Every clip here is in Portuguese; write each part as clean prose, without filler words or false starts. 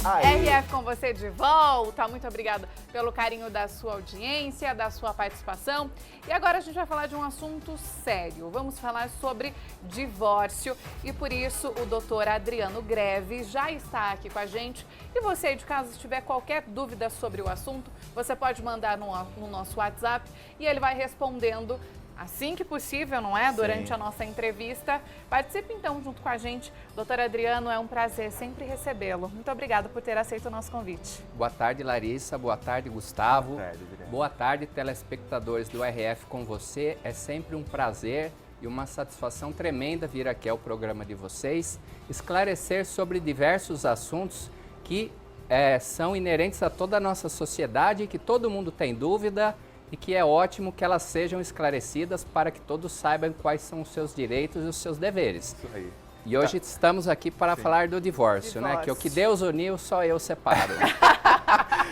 Aí. RF com você de volta. Muito obrigada pelo carinho da sua audiência, da sua participação. E agora a gente vai falar de um assunto sério. Vamos falar sobre divórcio e por isso o doutor Adriano Greve já está aqui com a gente. E você aí de casa, se tiver qualquer dúvida sobre o assunto, você pode mandar no nosso WhatsApp e ele vai respondendo assim que possível, não é? Durante a nossa entrevista. Participe então junto com a gente. Doutor Adriano, é um prazer sempre recebê-lo. Muito obrigada por ter aceito o nosso convite. Boa tarde, Larissa. Boa tarde, Gustavo. Boa tarde, Adriano. Boa tarde, telespectadores do RF com você. É sempre um prazer e uma satisfação tremenda vir aqui ao programa de vocês, esclarecer sobre diversos assuntos que são inerentes a toda a nossa sociedade, que todo mundo tem dúvida, e que é ótimo que elas sejam esclarecidas para que todos saibam quais são os seus direitos e os seus deveres. Isso aí. E hoje estamos aqui para falar do divórcio, né? Que o que Deus uniu, só eu separo.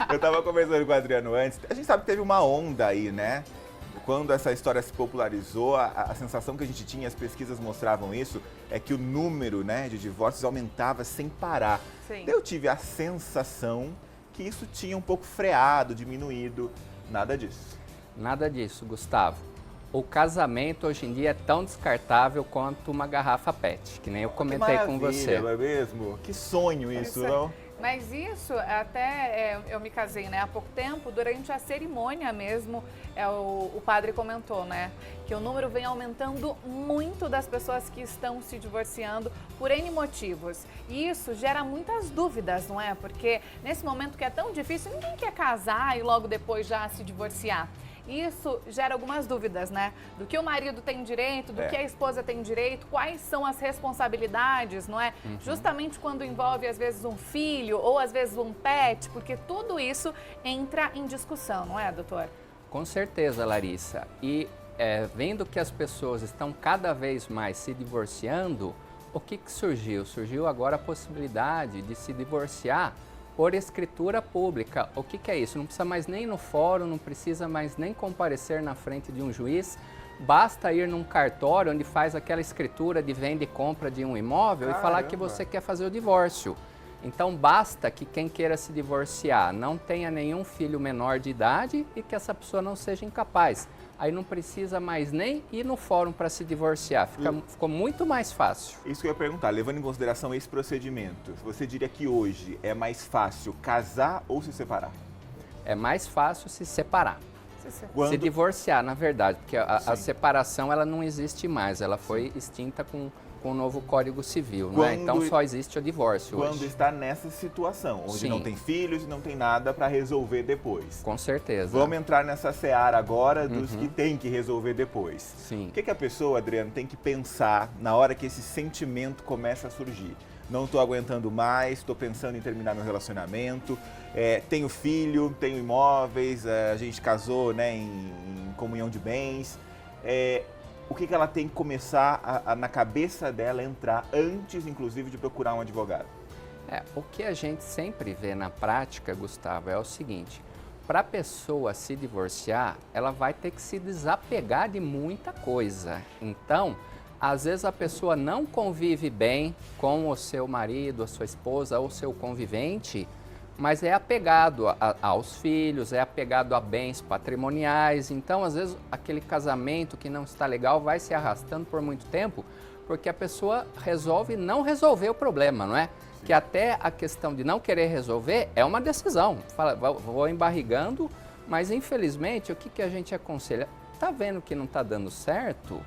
Eu estava conversando com o Adriano antes, a gente sabe que teve uma onda aí, né? Quando essa história se popularizou, a sensação que a gente tinha, as pesquisas mostravam isso, é que o número, né, de divórcios aumentava sem parar. Sim. Eu tive a sensação que isso tinha um pouco freado, diminuído, nada disso. Nada disso, Gustavo. O casamento hoje em dia é tão descartável quanto uma garrafa PET, que nem eu comentei com você. Não é mesmo? Que sonho isso, não? Mas isso, até eu me casei, né, há pouco tempo, durante a cerimônia mesmo, o padre comentou, né, que o número vem aumentando muito das pessoas que estão se divorciando por N motivos. E isso gera muitas dúvidas, não é? Porque nesse momento que é tão difícil, ninguém quer casar e logo depois já se divorciar. Isso gera algumas dúvidas, né? Do que o marido tem direito, do que a esposa tem direito, quais são as responsabilidades, não é? Justamente quando envolve, às vezes, um filho ou, às vezes, um pet, porque tudo isso entra em discussão, não é, doutor? Com certeza, Larissa. E vendo que as pessoas estão cada vez mais se divorciando, o que surgiu? Surgiu agora a possibilidade de se divorciar por escritura pública. O que é isso? Não precisa mais nem ir no fórum, não precisa mais nem comparecer na frente de um juiz, basta ir num cartório onde faz aquela escritura de venda e compra de um imóvel e falar que você quer fazer o divórcio. Então basta que quem queira se divorciar não tenha nenhum filho menor de idade e que essa pessoa não seja incapaz. Aí não precisa mais nem ir no fórum para se divorciar, ficou muito mais fácil. Isso que eu ia perguntar, levando em consideração esse procedimento, você diria que hoje é mais fácil casar ou se separar? É mais fácil se separar. Quando... Se divorciar, na verdade, porque a separação ela não existe mais, ela foi extinta com o novo Código Civil, né? Então só existe o divórcio quando hoje. Está nessa situação, onde Sim. não tem filhos e não tem nada para resolver depois. Com certeza. Vamos entrar nessa seara agora dos que tem que resolver depois. Sim. O que a pessoa, Adriano, tem que pensar na hora que esse sentimento começa a surgir? Não estou aguentando mais, estou pensando em terminar meu relacionamento, tenho filho, tenho imóveis, a gente casou, né, em comunhão de bens. O que ela tem que começar na cabeça dela entrar antes, inclusive, de procurar um advogado? O que a gente sempre vê na prática, Gustavo, é o seguinte: para a pessoa se divorciar, ela vai ter que se desapegar de muita coisa. Então, às vezes a pessoa não convive bem com o seu marido, a sua esposa ou seu convivente, mas é apegado aos filhos, é apegado a bens patrimoniais. Então, às vezes, aquele casamento que não está legal vai se arrastando por muito tempo, porque a pessoa resolve não resolver o problema, não é? Sim. Que até a questão de não querer resolver é uma decisão. Fala, vou embarrigando, mas infelizmente, o que a gente aconselha? Tá vendo que não está dando certo?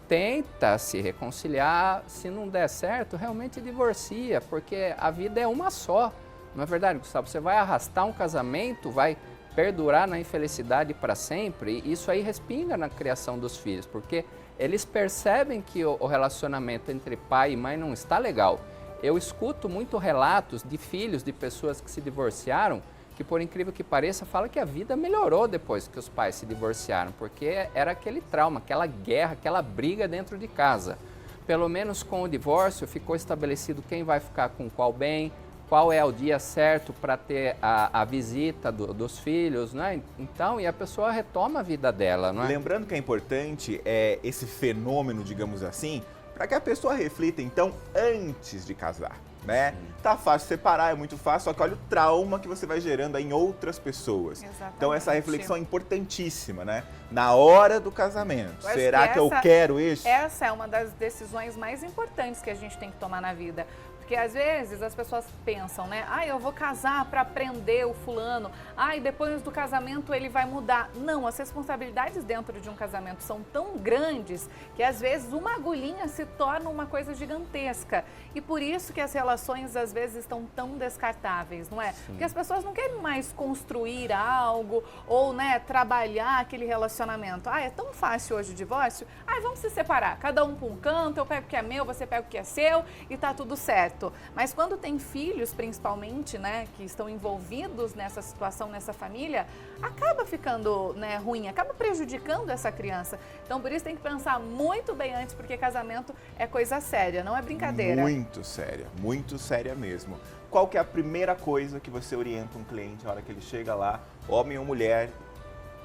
Tenta se reconciliar, se não der certo, realmente divorcia, porque a vida é uma só. Não é verdade, Gustavo? Você vai arrastar um casamento, vai perdurar na infelicidade para sempre, e isso aí respinga na criação dos filhos, porque eles percebem que o relacionamento entre pai e mãe não está legal. Eu escuto muito relatos de filhos de pessoas que se divorciaram, que por incrível que pareça, fala que a vida melhorou depois que os pais se divorciaram, porque era aquele trauma, aquela guerra, aquela briga dentro de casa. Pelo menos com o divórcio ficou estabelecido quem vai ficar com qual bem, qual é o dia certo para ter a visita dos filhos, né? Então, e a pessoa retoma a vida dela, não é? Lembrando que é importante esse fenômeno, digamos assim, para que a pessoa reflita, então, antes de casar. né? Tá fácil separar, é muito fácil, só que olha o trauma que você vai gerando aí em outras pessoas. Exatamente. Então essa reflexão é importantíssima, né? Na hora do casamento, Eu acho será que eu essa- quero isso? Essa é uma das decisões mais importantes que a gente tem que tomar na vida. Porque às vezes as pessoas pensam, né? Ah, eu vou casar para prender o fulano. Ah, e depois do casamento ele vai mudar. Não, as responsabilidades dentro de um casamento são tão grandes que às vezes uma agulhinha se torna uma coisa gigantesca. E por isso que as relações às vezes estão tão descartáveis, não é? Porque as pessoas não querem mais construir algo ou, né, trabalhar aquele relacionamento. Ah, é tão fácil hoje o divórcio. Ah, vamos se separar. Cada um para um canto, eu pego o que é meu, você pega o que é seu e tá tudo certo. Mas quando tem filhos, principalmente, né, que estão envolvidos nessa situação, nessa família, acaba ficando, né, ruim, acaba prejudicando essa criança. Então, por isso tem que pensar muito bem antes, porque casamento é coisa séria, não é brincadeira. Muito séria mesmo. Qual que é a primeira coisa que você orienta um cliente na hora que ele chega lá, homem ou mulher,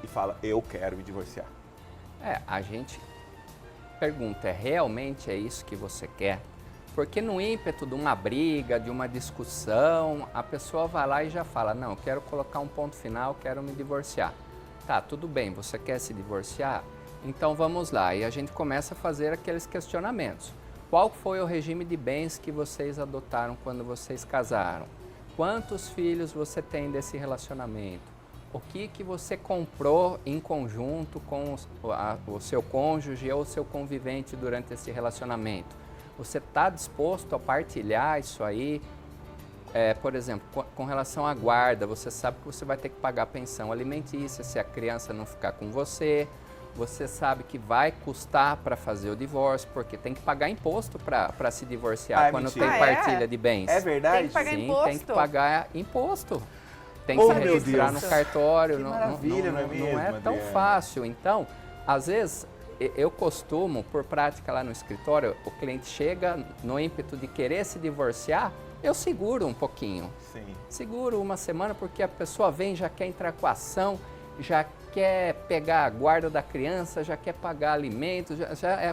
e fala, eu quero me divorciar? A gente pergunta, realmente é isso que você quer? Porque no ímpeto de uma briga, de uma discussão, a pessoa vai lá e já fala, não, eu quero colocar um ponto final, quero me divorciar. Tá, tudo bem, você quer se divorciar? Então vamos lá, e a gente começa a fazer aqueles questionamentos. Qual foi o regime de bens que vocês adotaram quando vocês casaram? Quantos filhos você tem desse relacionamento? O que você comprou em conjunto com o seu cônjuge ou o seu convivente durante esse relacionamento? Você está disposto a partilhar isso aí? Por exemplo, com relação à guarda, você sabe que você vai ter que pagar pensão alimentícia se a criança não ficar com você. Você sabe que vai custar para fazer o divórcio, porque tem que pagar imposto para se divorciar quando mentira. tem partilha de bens. É verdade? Tem que pagar Sim, imposto? tem que pagar imposto. Tem que Oh, se meu registrar Deus. no cartório. Que não, maravilha, não, não é mesmo, não é tão Adriana? fácil. Então, às vezes, eu costumo, por prática lá no escritório, o cliente chega no ímpeto de querer se divorciar, eu seguro um pouquinho. Sim. Seguro uma semana porque a pessoa vem, já quer entrar com a ação, já quer pegar a guarda da criança, já quer pagar alimentos,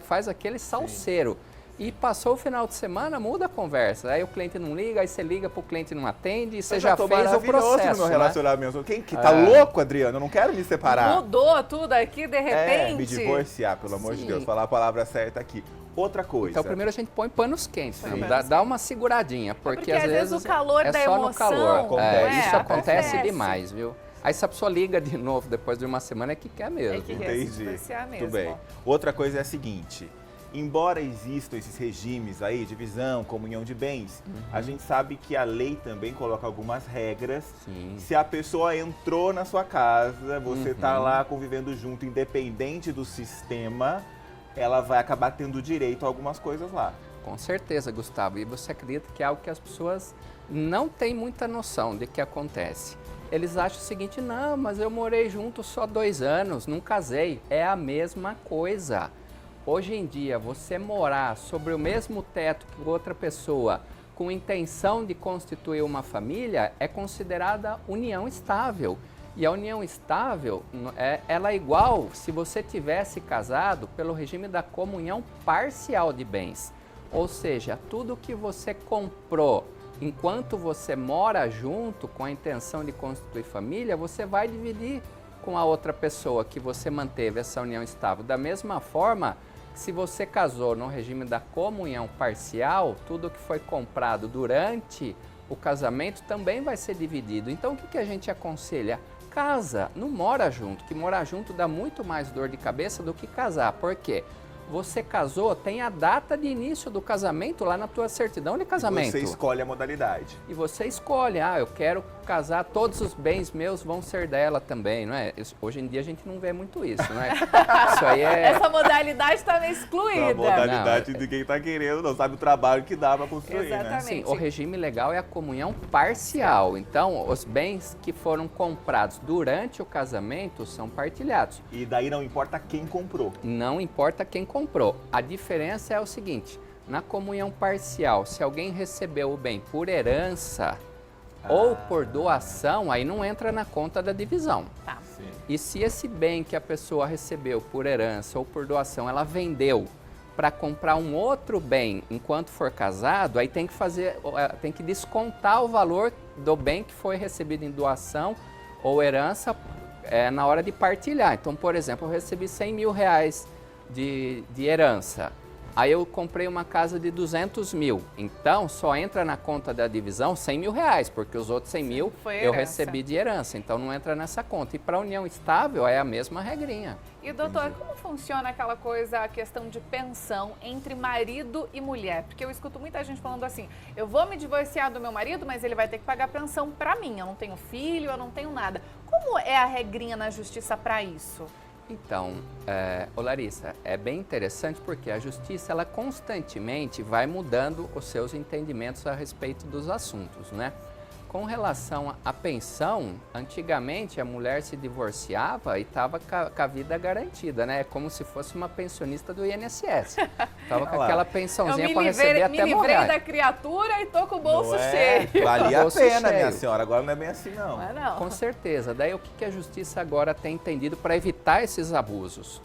faz aquele salseiro. E passou o final de semana, muda a conversa. Aí o cliente não liga, aí você liga para o cliente não atende, e você já tô fez o maravilhoso processo, no meu né? relacionamento. Quem que tá louco, Adriano? Eu não quero me separar. Mudou tudo aqui de repente. Me divorciar, pelo amor de Sim. Deus. Falar a palavra certa aqui. Outra coisa. Então, primeiro a gente põe panos quentes, Põe né? panos Dá uma seguradinha, porque às vezes o calor é da só emoção, no calor. Acontece. Isso acontece Acontece. demais, viu? Aí se a pessoa liga de novo depois de uma semana é que quer mesmo. É que quer se Entendi. divorciar mesmo. Tudo bem. Outra coisa é a seguinte. Embora existam esses regimes aí, divisão, comunhão de bens, a gente sabe que a lei também coloca algumas regras. Sim. Se a pessoa entrou na sua casa, você tá lá convivendo junto, independente do sistema, ela vai acabar tendo direito a algumas coisas lá. Com certeza, Gustavo. E você acredita que é algo que as pessoas não têm muita noção de que acontece. Eles acham o seguinte, não, mas eu morei junto só 2 anos, não casei. É a mesma coisa. Hoje em dia, você morar sobre o mesmo teto que outra pessoa com intenção de constituir uma família é considerada união estável. E a união estável, ela é igual se você tivesse casado pelo regime da comunhão parcial de bens. Ou seja, tudo que você comprou enquanto você mora junto com a intenção de constituir família, você vai dividir com a outra pessoa que você manteve essa união estável. Da mesma forma, se você casou no regime da comunhão parcial, tudo que foi comprado durante o casamento também vai ser dividido. Então, o que a gente aconselha? Casa, não mora junto, que morar junto dá muito mais dor de cabeça do que casar. Por quê? Você casou, tem a data de início do casamento lá na tua certidão de casamento. Você escolhe a modalidade. E você escolhe, eu quero casar, todos os bens meus vão ser dela também, não é? Hoje em dia a gente não vê muito isso, não é? Isso aí é... Essa modalidade está excluída. A modalidade de quem tá querendo, não sabe o trabalho que dá para construir, né? Exatamente. Sim, o regime legal é a comunhão parcial. Então, os bens que foram comprados durante o casamento são partilhados. E daí não importa quem comprou. Não importa quem comprou. A diferença é o seguinte, na comunhão parcial, se alguém recebeu o bem por herança ou por doação, aí não entra na conta da divisão. Tá. Sim. E se esse bem que a pessoa recebeu por herança ou por doação, ela vendeu para comprar um outro bem enquanto for casado, aí tem que descontar o valor do bem que foi recebido em doação ou herança na hora de partilhar. Então, por exemplo, eu recebi 100 mil reais de herança. Aí eu comprei uma casa de 200 mil, então só entra na conta da divisão 100 mil reais, porque os outros 100 mil eu recebi de herança, então não entra nessa conta. E para a união estável é a mesma regrinha. E doutor, como funciona aquela coisa, a questão de pensão entre marido e mulher? Porque eu escuto muita gente falando assim, eu vou me divorciar do meu marido, mas ele vai ter que pagar pensão para mim, eu não tenho filho, eu não tenho nada. Como é a regrinha na justiça para isso? Então, Larissa, é bem interessante porque a justiça, ela constantemente vai mudando os seus entendimentos a respeito dos assuntos, né? Com relação à pensão, antigamente a mulher se divorciava e estava com a vida garantida, né? É como se fosse uma pensionista do INSS. Estava com aquela pensãozinha para receber até morrer. Eu me livrei da criatura e tô com o bolso cheio. Valia a pena, minha senhora. Agora não é bem assim, não. Não é não. Com certeza. Daí o que a justiça agora tem entendido para evitar esses abusos?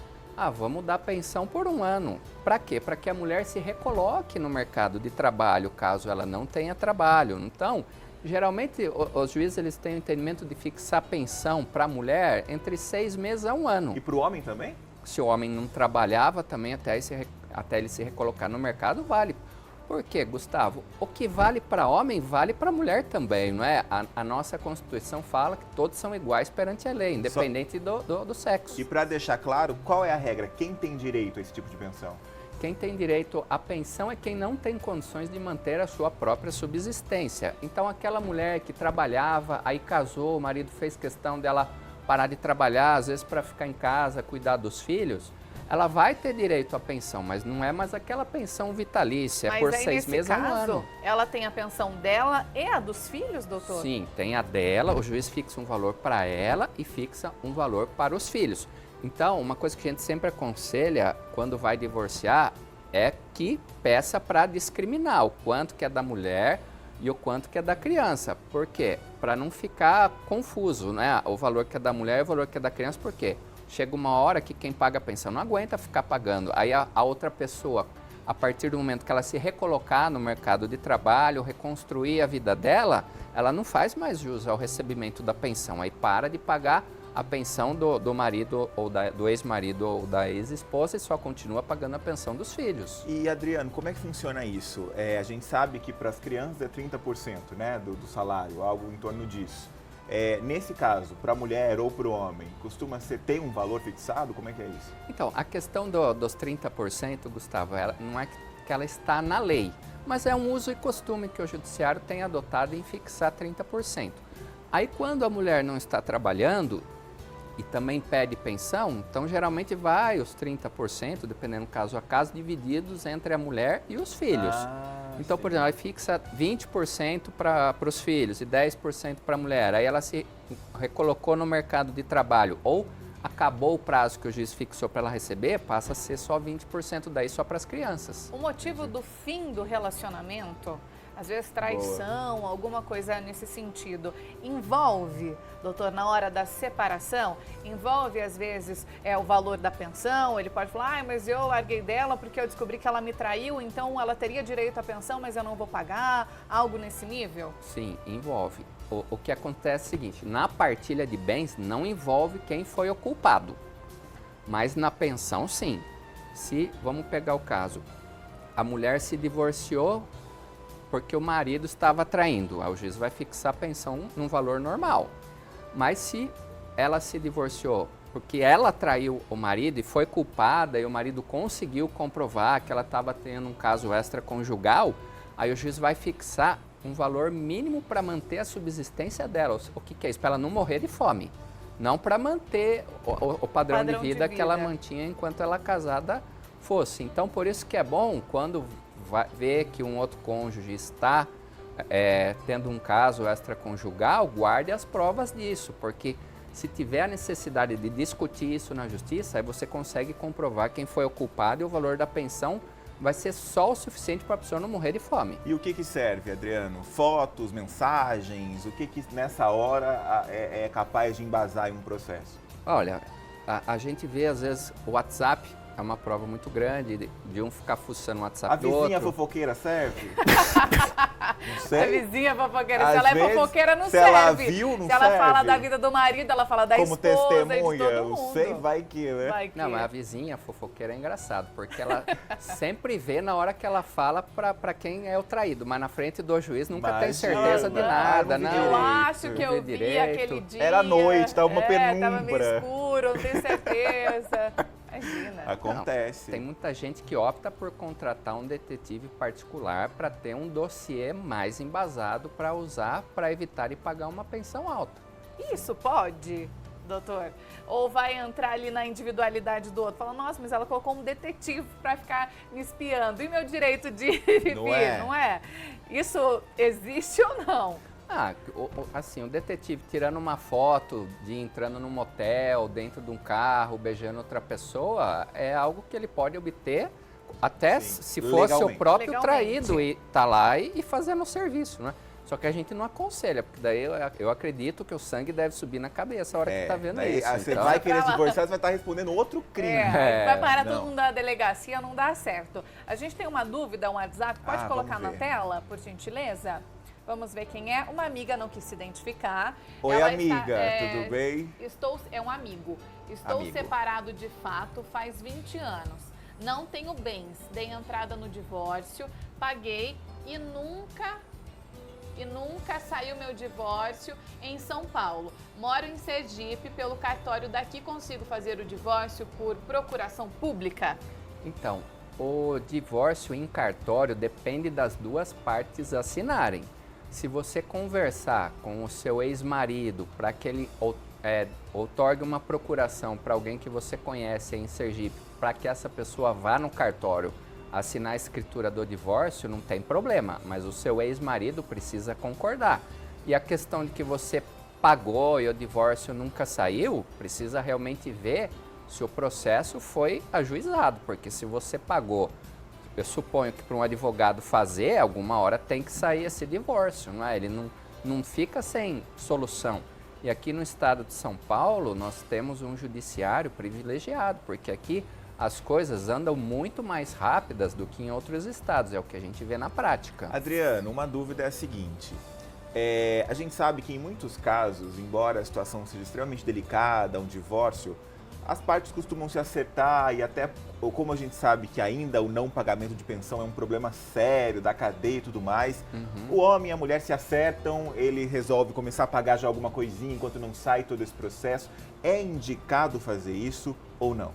Vamos dar pensão por 1 ano. Para quê? Para que a mulher se recoloque no mercado de trabalho, caso ela não tenha trabalho. Então, geralmente, os juízes eles têm o entendimento de fixar pensão para a mulher entre 6 meses a 1 ano. E para o homem também? Se o homem não trabalhava também, até ele se recolocar no mercado, vale. Por quê, Gustavo? O que vale para homem, vale para mulher também, não é? A nossa Constituição fala que todos são iguais perante a lei, independente do sexo. E para deixar claro, qual é a regra? Quem tem direito a esse tipo de pensão? Quem tem direito à pensão é quem não tem condições de manter a sua própria subsistência. Então, aquela mulher que trabalhava, aí casou, o marido fez questão dela parar de trabalhar, às vezes para ficar em casa, cuidar dos filhos, ela vai ter direito à pensão, mas não é mais aquela pensão vitalícia, por 6 meses a 1 ano. Ela tem a pensão dela e a dos filhos, doutor? Sim, tem a dela, o juiz fixa um valor para ela e fixa um valor para os filhos. Então, uma coisa que a gente sempre aconselha quando vai divorciar é que peça para discriminar o quanto que é da mulher e o quanto que é da criança. Por quê? Para não ficar confuso, né? O valor que é da mulher e o valor que é da criança, por quê? Chega uma hora que quem paga a pensão não aguenta ficar pagando. Aí a outra pessoa, a partir do momento que ela se recolocar no mercado de trabalho, reconstruir a vida dela, ela não faz mais jus ao recebimento da pensão. Aí para de pagar a pensão do marido ou do ex-marido ou da ex-esposa e só continua pagando a pensão dos filhos. E, Adriano, como é que funciona isso? A gente sabe que para as crianças é 30%, né, do salário, algo em torno disso. Nesse caso, para a mulher ou para o homem, costuma ter um valor fixado? Como é que é isso? Então, a questão dos 30%, Gustavo, não é que ela está na lei, mas é um uso e costume que o judiciário tem adotado em fixar 30%. Aí, quando a mulher não está trabalhando e também pede pensão, então geralmente vai os 30%, dependendo do caso a caso, divididos entre a mulher e os filhos. Então, por exemplo, ela fixa 20% para os filhos e 10% para a mulher. Aí ela se recolocou no mercado de trabalho ou acabou o prazo que o juiz fixou para ela receber, passa a ser só 20% daí só para as crianças. O motivo do fim do relacionamento, às vezes traição, alguma coisa nesse sentido, envolve, doutor, na hora da separação, envolve às vezes o valor da pensão, ele pode falar, mas eu larguei dela porque eu descobri que ela me traiu, então ela teria direito à pensão, mas eu não vou pagar, algo nesse nível? Sim, envolve. O que acontece é o seguinte, na partilha de bens não envolve quem foi o culpado, mas na pensão sim. Se, vamos pegar o caso, a mulher se divorciou porque o marido estava traindo, o juiz vai fixar a pensão num valor normal. Mas se ela se divorciou porque ela traiu o marido e foi culpada e o marido conseguiu comprovar que ela estava tendo um caso extraconjugal, aí o juiz vai fixar um valor mínimo para manter a subsistência dela. O que é isso? Para ela não morrer de fome, não para manter o padrão de vida que ela mantinha enquanto ela casada fosse. Então, por isso que é bom quando ver que um outro cônjuge está tendo um caso extraconjugal, guarde as provas disso, porque se tiver a necessidade de discutir isso na justiça, aí você consegue comprovar quem foi o culpado e o valor da pensão vai ser só o suficiente para a pessoa não morrer de fome. E o que serve, Adriano? Fotos, mensagens? O que nessa hora é capaz de embasar em um processo? Olha, a gente vê às vezes o WhatsApp é uma prova muito grande de um ficar fuçando o A WhatsApp do vizinha outro. fofoqueira serve? Não A sei. vizinha fofoqueira, Às se ela é vezes, fofoqueira, não se serve. ela viu, não se ela fala serve. da vida do marido, ela fala da Como esposa e de testemunha, todo mundo. não sei, vai que, né? Vai que... Não, mas a vizinha fofoqueira é engraçado, porque ela sempre vê na hora que ela fala pra quem é o traído, mas na frente do juiz nunca tem certeza de Imagina. nada, Não, né? Eu acho que eu Vê vi direito. aquele dia. Era noite, tava uma Tava meio penumbra. escuro, não tenho certeza. Imagina. Acontece. Tem muita gente que opta por contratar um detetive particular para ter um dossiê mais embasado para usar para evitar de pagar uma pensão alta. Isso pode, doutor? Ou vai entrar ali na individualidade do outro? Fala, nossa, mas ela colocou um detetive para ficar me espiando. E meu direito de vir, não é? Isso existe ou não? Assim, o detetive tirando uma foto de entrando num motel, dentro de um carro, beijando outra pessoa, é algo que ele pode obter até Sim, se for seu legalmente. próprio Legalmente. traído e tá lá e fazendo o serviço, né? Só que a gente não aconselha, porque daí eu acredito que o sangue deve subir na cabeça a hora que tá vendo daí, isso. Você Então, vai querer se divorciar, você vai estar respondendo outro crime. Vai parar não. todo mundo na delegacia, não dá certo. A gente tem uma dúvida, um WhatsApp, pode colocar vamos na ver. tela, por gentileza? Vamos ver quem é. Uma amiga não quis se identificar. Oi, Ela amiga, tudo bem? É um amigo. Estou Amigo. separado de fato faz 20 anos. Não tenho bens. Dei entrada no divórcio, paguei e nunca saiu meu divórcio em São Paulo. Moro em Sergipe, pelo cartório daqui consigo fazer o divórcio por procuração pública? Então, o divórcio em cartório depende das duas partes assinarem. Se você conversar com o seu ex-marido para que ele outorgue uma procuração para alguém que você conhece em Sergipe, para que essa pessoa vá no cartório assinar a escritura do divórcio, não tem problema, mas o seu ex-marido precisa concordar. E a questão de que você pagou e o divórcio nunca saiu, precisa realmente ver se o processo foi ajuizado, porque se você pagou, eu suponho que para um advogado fazer, alguma hora tem que sair esse divórcio, não é? Ele não fica sem solução. E aqui no estado de São Paulo, nós temos um judiciário privilegiado, porque aqui as coisas andam muito mais rápidas do que em outros estados, é o que a gente vê na prática. Adriano, uma dúvida é a seguinte. A gente sabe que em muitos casos, embora a situação seja extremamente delicada, um divórcio, as partes costumam se acertar e até, como a gente sabe que ainda o não pagamento de pensão é um problema sério, da cadeia e tudo mais, o homem e a mulher se acertam, ele resolve começar a pagar já alguma coisinha enquanto não sai todo esse processo. É indicado fazer isso ou não?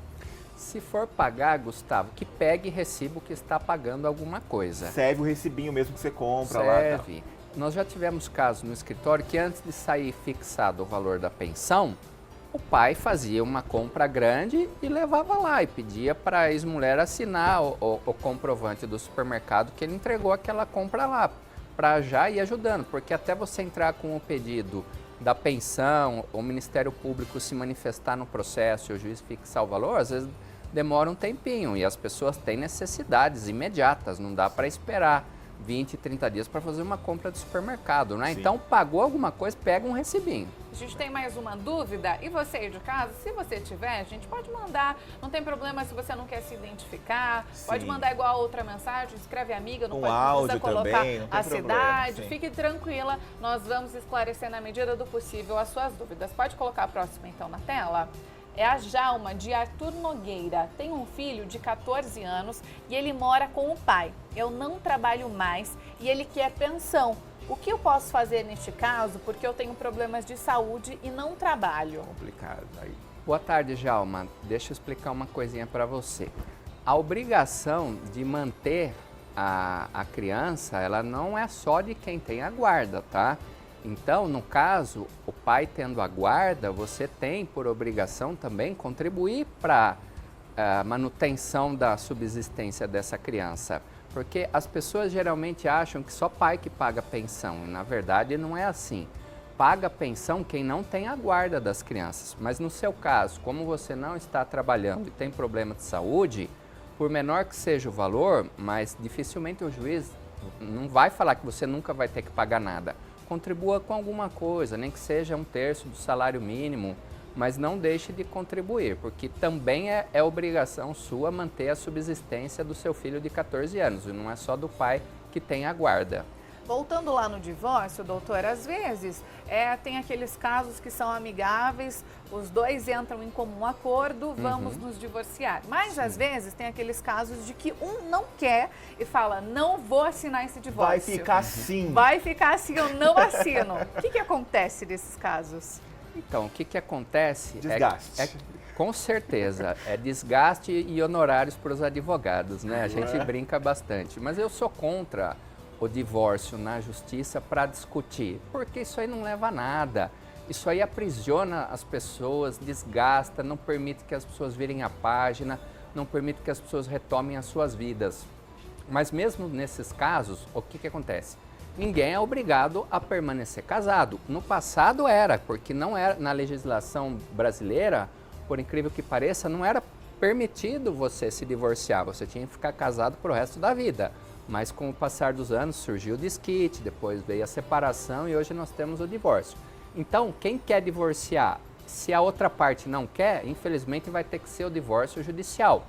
Se for pagar, Gustavo, que pegue recibo que está pagando alguma coisa. Serve o recibinho mesmo que você compra lá. Serve. Nós já tivemos casos no escritório que antes de sair fixado o valor da pensão, o pai fazia uma compra grande e levava lá e pedia para a ex-mulher assinar o comprovante do supermercado que ele entregou aquela compra lá, para já ir ajudando, porque até você entrar com o pedido da pensão, o Ministério Público se manifestar no processo e o juiz fixar o valor, às vezes demora um tempinho e as pessoas têm necessidades imediatas, não dá para esperar 20, 30 dias para fazer uma compra de supermercado, né? Sim. Então, pagou alguma coisa, pega um recibinho. A gente tem mais uma dúvida. E você aí de casa, se você tiver, a gente pode mandar. Não tem problema se você não quer se identificar. Sim. Pode mandar igual a outra mensagem, escreve amiga, não precisa áudio colocar também, não tem a problema, cidade. sim. Fique tranquila, nós vamos esclarecer na medida do possível as suas dúvidas. Pode colocar a próxima então na tela? É a Jalma, de Arthur Nogueira. Tem um filho de 14 anos e ele mora com o pai. Eu não trabalho mais e ele quer pensão. O que eu posso fazer neste caso? Porque eu tenho problemas de saúde e não trabalho. Complicado aí. Boa tarde, Jalma. Deixa eu explicar uma coisinha para você. A obrigação de manter a criança, ela não é só de quem tem a guarda, tá? Então, no caso, o pai tendo a guarda, você tem por obrigação também contribuir para a manutenção da subsistência dessa criança. Porque as pessoas geralmente acham que só pai que paga pensão, e na verdade não é assim. Paga pensão quem não tem a guarda das crianças. Mas no seu caso, como você não está trabalhando e tem problema de saúde, por menor que seja o valor, mas dificilmente o juiz não vai falar que você nunca vai ter que pagar nada. Contribua com alguma coisa, nem que seja 1/3 do salário mínimo, mas não deixe de contribuir, porque também é obrigação sua manter a subsistência do seu filho de 14 anos, e não é só do pai que tem a guarda. Voltando lá no divórcio, doutor, às vezes tem aqueles casos que são amigáveis, os dois entram em comum acordo, vamos nos divorciar. Mas às vezes tem aqueles casos de que um não quer e fala, não vou assinar esse divórcio. Vai ficar assim. Vai ficar assim, eu não assino. O que acontece nesses casos? Então, o que acontece? Desgaste. Com certeza, é desgaste e honorários para os advogados, né? A gente brinca bastante, mas eu sou contra o divórcio na justiça para discutir, porque isso aí não leva a nada. Isso aí aprisiona as pessoas, desgasta, não permite que as pessoas virem a página, não permite que as pessoas retomem as suas vidas. Mas mesmo nesses casos, o que acontece? Ninguém é obrigado a permanecer casado. No passado era, porque não era na legislação brasileira, por incrível que pareça, não era permitido você se divorciar, você tinha que ficar casado para o resto da vida. Mas com o passar dos anos surgiu o desquite, depois veio a separação e hoje nós temos o divórcio. Então, quem quer divorciar, se a outra parte não quer, infelizmente vai ter que ser o divórcio judicial.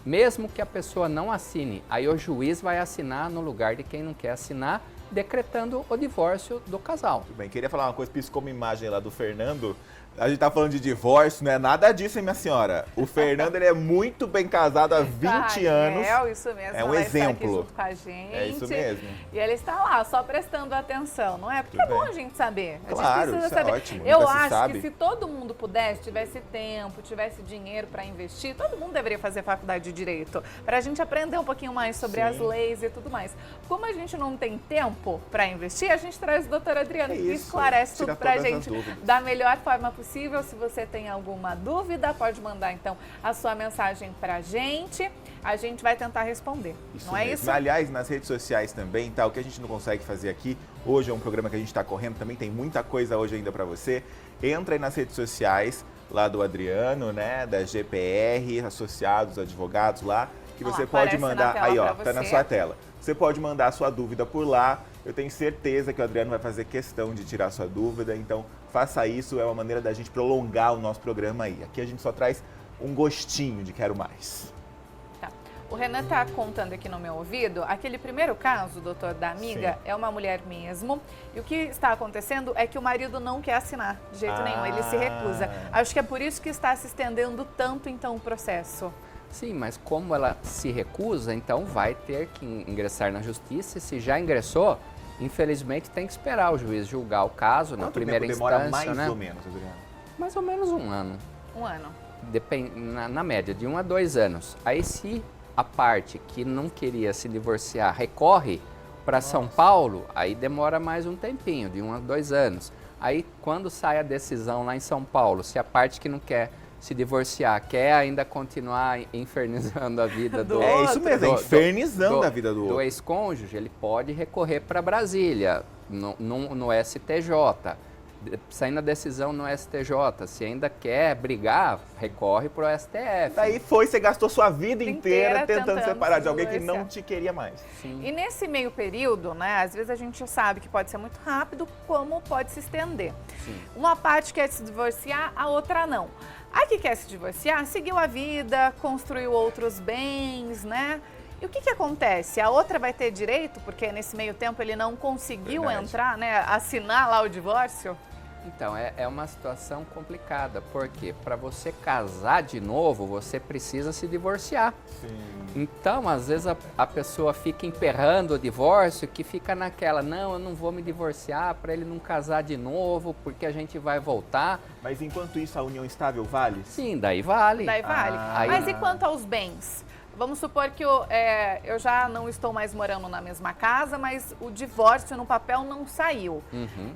Mesmo que a pessoa não assine, aí o juiz vai assinar no lugar de quem não quer assinar, decretando o divórcio do casal. Tudo bem, queria falar uma coisa, piscou uma imagem lá do Fernando. A gente tá falando de divórcio, não é nada disso, hein, minha senhora? O Fernando, ele é muito bem casado há 20 anos. Isso mesmo. É um ela exemplo. Está aqui junto com a gente. É isso mesmo. E ele está lá, só prestando atenção, não é? Porque é bom a gente saber. A Claro, gente precisa isso é saber. ótimo, Eu nunca se acho sabe. que se todo mundo pudesse, tivesse tempo, tivesse dinheiro para investir, todo mundo deveria fazer faculdade de Direito, para a gente aprender um pouquinho mais sobre as leis e tudo mais. Como a gente não tem tempo para investir, a gente traz o doutor Adriano, que esclarece tudo para a gente da melhor forma possível. Se você tem alguma dúvida, pode mandar então a sua mensagem para a gente vai tentar responder. Isso não é mesmo. isso? Aliás, nas redes sociais também, tá? O que a gente não consegue fazer aqui, hoje é um programa que a gente está correndo, também tem muita coisa hoje ainda para você. Entra aí nas redes sociais, lá do Adriano, né, da GPR, associados, advogados lá, que você pode mandar, aí ó, tá na sua tela. Você pode mandar a sua dúvida por lá. Eu tenho certeza que o Adriano vai fazer questão de tirar a sua dúvida, então faça isso, é uma maneira da gente prolongar o nosso programa aí. Aqui a gente só traz um gostinho de quero mais. Tá. O Renan está contando aqui no meu ouvido, aquele primeiro caso, doutor, da amiga, Sim. é uma mulher mesmo, e o que está acontecendo é que o marido não quer assinar de jeito nenhum, ele se recusa. Acho que é por isso que está se estendendo tanto, então, o processo. Sim, mas como ela se recusa, então vai ter que ingressar na justiça, e se já ingressou, infelizmente tem que esperar o juiz julgar o caso na primeira instância, demora mais ou menos, Adriano? Mais ou menos um ano. Um ano. Depende, na média, de 1 a 2 anos. Aí se a parte que não queria se divorciar recorre para São Paulo, aí demora mais um tempinho, de 1 a 2 anos. Aí quando sai a decisão lá em São Paulo, se a parte que não quer se divorciar quer ainda continuar infernizando a vida do É isso mesmo, infernizando a vida do outro. Do ex-cônjuge, ele pode recorrer para Brasília, no STJ. Saindo a decisão no STJ, se ainda quer brigar, recorre para o STF. Daí você gastou sua vida inteira tentando separar de alguém que divorciar. não te queria mais. Sim. E nesse meio período, né, às vezes a gente sabe que pode ser muito rápido, como pode se estender. Sim. Uma parte quer se divorciar, a outra não. A que quer se divorciar, seguiu a vida, construiu outros bens, né? E o que acontece? A outra vai ter direito, porque nesse meio tempo ele não conseguiu entrar, né, assinar lá o divórcio? Então, é uma situação complicada, porque para você casar de novo, você precisa se divorciar. Sim. Então, às vezes a pessoa fica emperrando o divórcio, que fica naquela, não, eu não vou me divorciar para ele não casar de novo, porque a gente vai voltar. Mas enquanto isso, a união estável vale? Sim, daí vale. Daí vale. Aí- Mas e quanto aos bens? Vamos supor que eu já não estou mais morando na mesma casa, mas o divórcio no papel não saiu.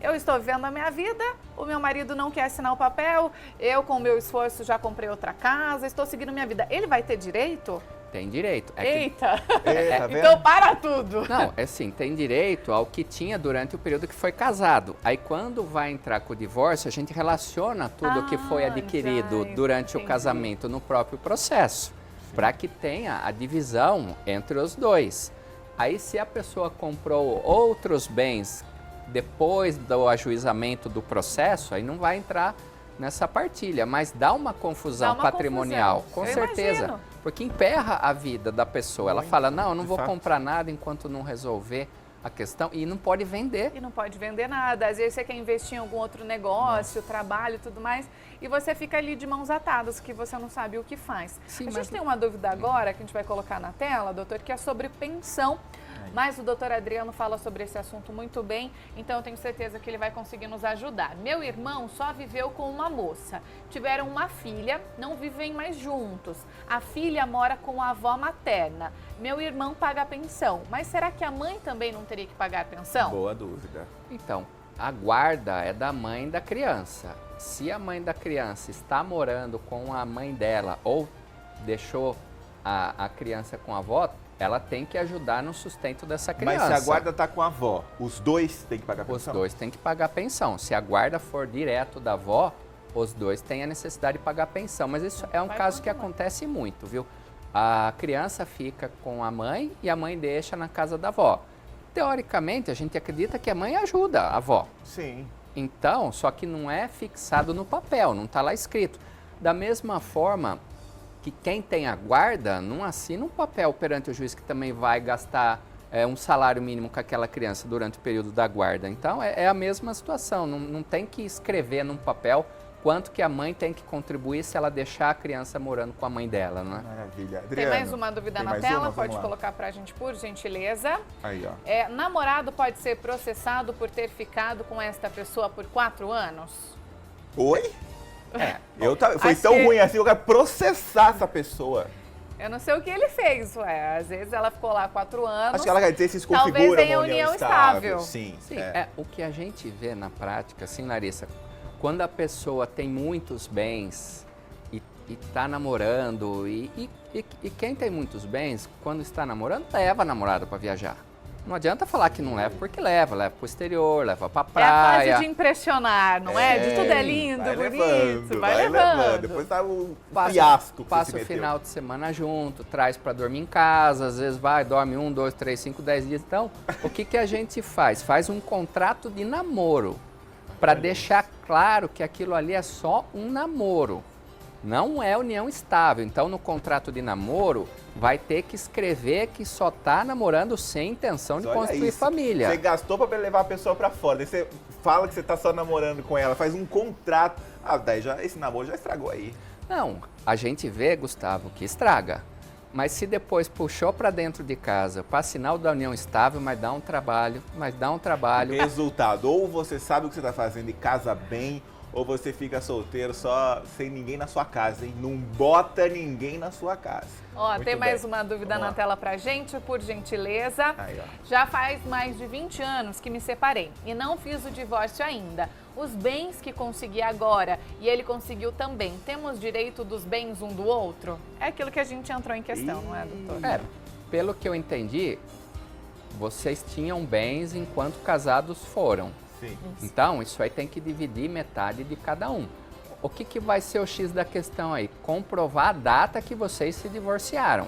Eu estou vivendo a minha vida, o meu marido não quer assinar o papel, eu com o meu esforço já comprei outra casa, estou seguindo minha vida. Ele vai ter direito? Tem direito. Eita! Tá vendo? Então para tudo! Não, é assim, tem direito ao que tinha durante o período que foi casado. Aí quando vai entrar com o divórcio, a gente relaciona tudo que foi adquirido já durante o entendi. casamento no próprio processo, para que tenha a divisão entre os dois. Aí se a pessoa comprou outros bens depois do ajuizamento do processo, aí não vai entrar nessa partilha, mas dá uma confusão patrimonial, com certeza. Imagino. Porque emperra a vida da pessoa. Ela fala, não, eu não vou fato. comprar nada enquanto não resolver a questão, e não pode vender. E não pode vender nada. Às vezes você quer investir em algum outro negócio, trabalho e tudo mais, e você fica ali de mãos atadas, que você não sabe o que faz. Sim, a gente tem uma dúvida agora, que a gente vai colocar na tela, doutor, que é sobre pensão. Mas o doutor Adriano fala sobre esse assunto muito bem, então eu tenho certeza que ele vai conseguir nos ajudar. Meu irmão só viveu com uma moça. Tiveram uma filha, não vivem mais juntos. A filha mora com a avó materna. Meu irmão paga a pensão, mas será que a mãe também não teria que pagar a pensão? Boa dúvida. Então, a guarda é da mãe da criança. Se a mãe da criança está morando com a mãe dela ou deixou a criança com a avó, ela tem que ajudar no sustento dessa criança. Mas se a guarda está com a avó, os dois têm que pagar a pensão? Os dois têm que pagar a pensão. Se a guarda for direto da avó, os dois têm a necessidade de pagar a pensão. Mas isso é um caso que acontece muito, viu? A criança fica com a mãe e a mãe deixa na casa da avó. Teoricamente, a gente acredita que a mãe ajuda a avó. Sim. Então, só que não é fixado no papel, não está lá escrito. Da mesma forma que quem tem a guarda não assina um papel perante o juiz que também vai gastar um salário mínimo com aquela criança durante o período da guarda. Então, é a mesma situação, não tem que escrever num papel quanto que a mãe tem que contribuir se ela deixar a criança morando com a mãe dela, não é? Maravilha. Adriano, Tem mais uma dúvida na tela? Vamos Pode lá. colocar pra gente, por gentileza. Aí, ó. Namorado pode ser processado por ter ficado com esta pessoa por 4 anos? Oi? Foi Acho tão que- ruim assim, eu quero processar essa pessoa. Eu não sei o que ele fez, ué. Às vezes ela ficou lá 4 anos. Acho que ela quer dizer se Talvez configura tenha uma união união estável. estável. Sim, Sim, o que a gente vê na prática, assim, Larissa, quando a pessoa tem muitos bens e está namorando, e quem tem muitos bens, quando está namorando, leva a namorada para viajar. Não adianta falar que não leva, porque leva pro exterior, leva pra É a praia. fase de impressionar, não é? De tudo é lindo, vai bonito, levando, vai levando. Depois tá o Passa- fiasco que Passa se o meteu. final de semana junto, traz para dormir em casa, às vezes vai, dorme 1, 2, 3, 5, 10 dias. Então, o que a gente faz? Faz um contrato de namoro para deixar claro que aquilo ali é só um namoro. Não é união estável. Então, no contrato de namoro, vai ter que escrever que só está namorando sem intenção de Olha construir isso. família. Você gastou pra levar a pessoa pra fora. Daí você fala que você tá só namorando com ela, faz um contrato. Daí esse namoro já estragou aí. Não, a gente vê, Gustavo, que estraga. Mas se depois puxou para dentro de casa para assinar o da união estável, mas dá um trabalho. Resultado, ou você sabe o que você tá fazendo e casa bem, ou você fica solteiro só sem ninguém na sua casa, hein? Não bota ninguém na sua casa. Ó, Muito tem mais bem. uma dúvida Vamos na lá. tela pra gente, por gentileza. Aí, ó. Já faz mais de 20 anos que me separei e não fiz o divórcio ainda. Os bens que consegui agora e ele conseguiu também, temos direito dos bens um do outro? É aquilo que a gente entrou em questão, não é, doutor? Pelo que eu entendi, vocês tinham bens enquanto casados foram. Sim. Então, isso aí tem que dividir metade de cada um. O que vai ser o X da questão aí? Comprovar a data que vocês se divorciaram.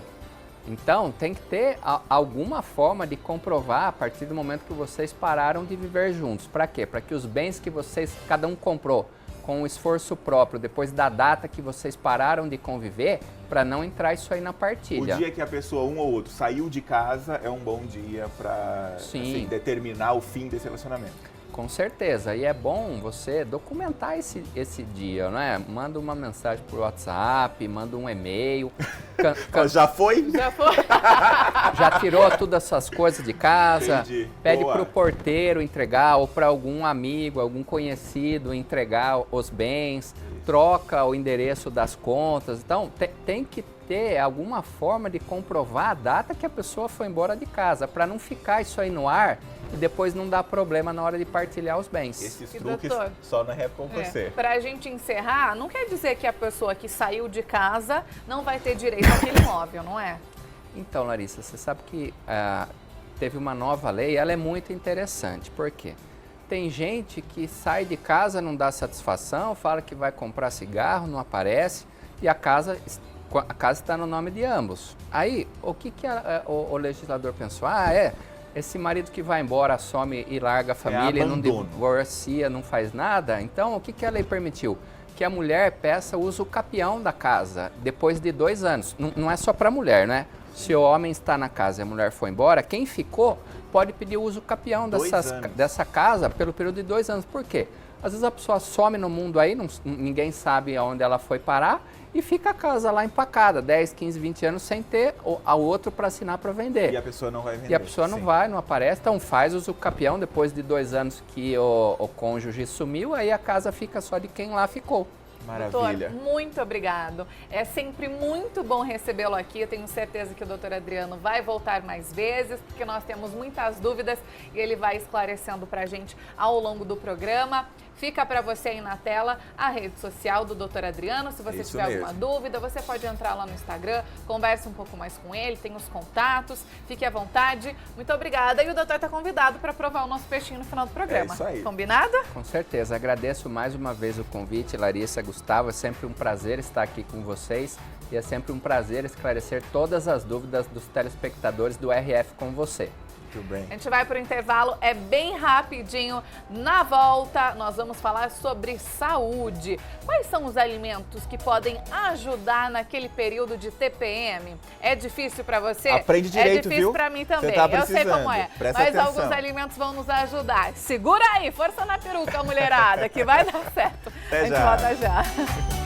Então, tem que ter alguma forma de comprovar a partir do momento que vocês pararam de viver juntos. Para quê? Para que os bens que cada um comprou com o esforço próprio, depois da data que vocês pararam de conviver, para não entrar isso aí na partilha. O dia que a pessoa, um ou outro, saiu de casa é um bom dia para Sim. determinar o fim desse relacionamento. Com certeza, e é bom você documentar esse dia, não é? Manda uma mensagem por WhatsApp, manda um e-mail. Já foi? Já foi? Já tirou todas as suas coisas de casa? Entendi. Pede Boa. para o porteiro entregar ou para algum amigo, algum conhecido entregar os bens, troca o endereço das contas. Então, tem que ter alguma forma de comprovar a data que a pessoa foi embora de casa, para não ficar isso aí no ar e depois não dar problema na hora de partilhar os bens. Esses E, truques doutor? só na rap com você. Pra gente encerrar, não quer dizer que a pessoa que saiu de casa não vai ter direito àquele imóvel, não é? Então, Larissa, você sabe que teve uma nova lei, ela é muito interessante. Por quê? Tem gente que sai de casa, não dá satisfação, fala que vai comprar cigarro, não aparece, e a casa está no nome de ambos. Aí, o que o legislador pensou? Esse marido que vai embora, some e larga a família, não abandono. divorcia, não faz nada. Então, o que a lei permitiu? que a mulher peça o uso capião da casa depois de 2 anos. Não é só para a mulher, né? Se o homem está na casa e a mulher for embora, quem ficou pode pedir o uso capião dessa casa pelo período de 2 anos. Por quê? Às vezes a pessoa some no mundo aí, ninguém sabe aonde ela foi parar e fica a casa lá empacada, 10, 15, 20 anos sem ter a outro para assinar para vender. E a pessoa não vai vender. E a pessoa não vai, não aparece, então faz uso capião depois de 2 anos que o cônjuge sumiu, aí a casa fica só de quem lá ficou. Maravilha. Doutor, muito obrigado. É sempre muito bom recebê-lo aqui. Eu tenho certeza que o doutor Adriano vai voltar mais vezes, porque nós temos muitas dúvidas e ele vai esclarecendo para a gente ao longo do programa. Fica para você aí na tela a rede social do Dr. Adriano. Se você tiver alguma dúvida, você pode entrar lá no Instagram, converse um pouco mais com ele, tem os contatos, fique à vontade. Muito obrigada. E o doutor está convidado para provar o nosso peixinho no final do programa. É isso aí. Combinado? Com certeza. Agradeço mais uma vez o convite, Larissa, Gustavo. É sempre um prazer estar aqui com vocês e é sempre um prazer esclarecer todas as dúvidas dos telespectadores do RF com você. Muito bem. A gente vai para o intervalo, é bem rapidinho. Na volta, nós vamos falar sobre saúde. Quais são os alimentos que podem ajudar naquele período de TPM? É difícil para você? Aprende direito, viu? É difícil para mim também. Eu sei como é. Presta Mas atenção. alguns alimentos vão nos ajudar. Segura aí, força na peruca, mulherada, que vai dar certo. Até A gente já. volta já.